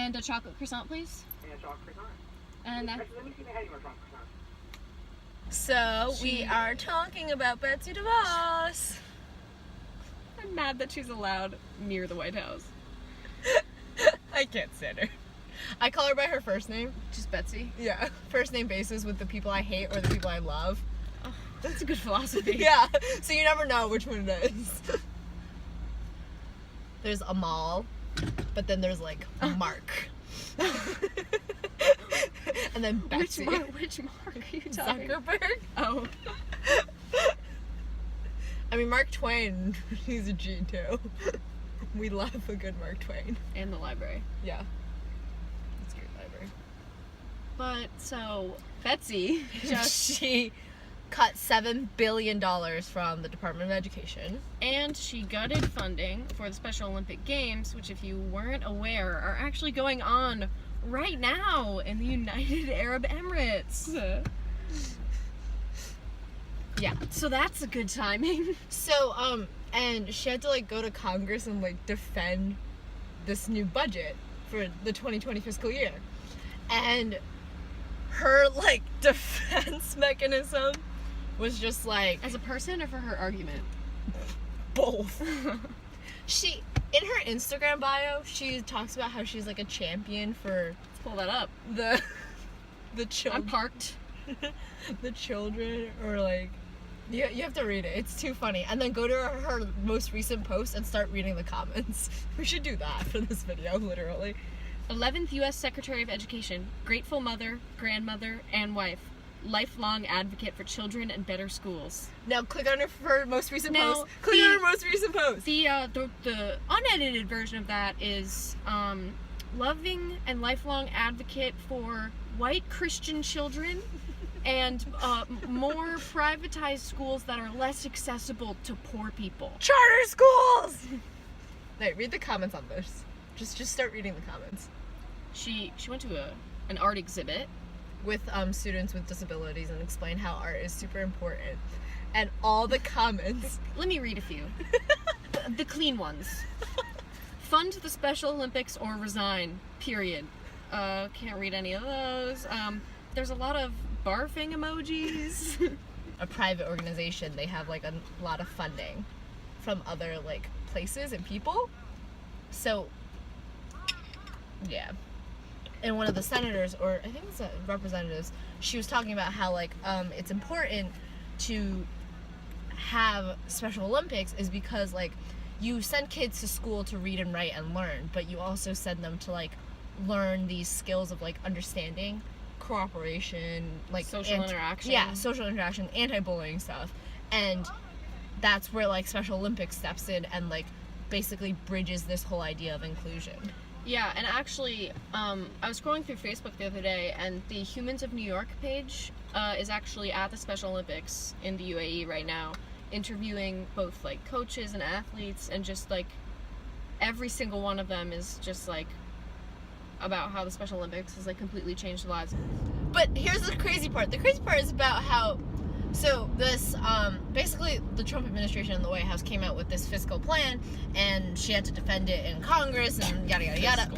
And a chocolate croissant, please. And a chocolate croissant. And that. Actually, let me see if I have your chocolate croissant. So we are talking about Betsy DeVos. I'm mad that she's allowed near the White House. I can't stand her. I call her by her first name. Just Betsy. Yeah. First name basis with the people I hate or the people I love. Oh, that's a good philosophy. Yeah. So you never know which one it is. There's Amal, but then there's like Mark. And then Betsy. Which Mark are you talking about? Zuckerberg. Oh. I mean, Mark Twain, he's a G too. We love a good Mark Twain. And the library. Yeah. It's a great library. But, so, Betsy She cut $7 billion from the Department of Education. And she gutted funding for the Special Olympic Games, which, if you weren't aware, are actually going on right now in the United Arab Emirates. Yeah. So that's a good timing. So, and she had to, like, go to Congress and, like, defend this new budget for the 2020 fiscal year. And her, like, defense mechanism was just, like... As a person or for her argument? Both. She, in her Instagram bio, she talks about how she's, like, a champion for Let's pull that up. the children. I'm parked. The children, or, like... You have to read it. It's too funny. And then go to her most recent post and start reading the comments. We should do that for this video, literally. 11th U.S. Secretary of Education, grateful mother, grandmother, and wife. Lifelong advocate for children and better schools. Now click on her most recent Now, post. Click on her most recent post. The unedited version of that is loving and lifelong advocate for white Christian children and more privatized schools that are less accessible to poor people. Charter schools! Wait, read the comments on this. Just start reading the comments. She went to an art exhibit. With students with disabilities and explain how art is super important. And all the comments. Let me read a few. The clean ones. Fund the Special Olympics or resign. Period. Can't read any of those. There's a lot of barfing emojis. A private organization, they have like a lot of funding from other like places and people. So, yeah. And one of the senators, or I think it's representatives, she was talking about how like it's important to have Special Olympics is because like you send kids to school to read and write and learn, but you also send them to like learn these skills of like understanding, cooperation, like social interaction. Yeah, social interaction, anti-bullying stuff. And that's where like Special Olympics steps in and like basically bridges this whole idea of inclusion. Yeah, and actually, I was scrolling through Facebook the other day, and the Humans of New York page is actually at the Special Olympics in the UAE right now, interviewing both, like, coaches and athletes, and just, like, every single one of them is just, like, about how the Special Olympics has, like, completely changed their lives. But here's the crazy part. The crazy part is about how... So this, basically the Trump administration and the White House came out with this fiscal plan, and she had to defend it in Congress, and yada, yada, yada.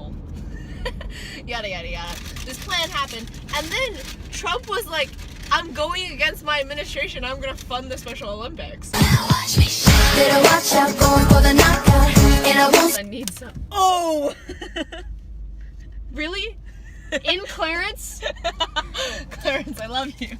Yada, yada, yada. This plan happened, and then Trump was like, I'm going against my administration, I'm gonna fund the Special Olympics. I need some... Oh! Really? In Clarence? Clarence, I love you.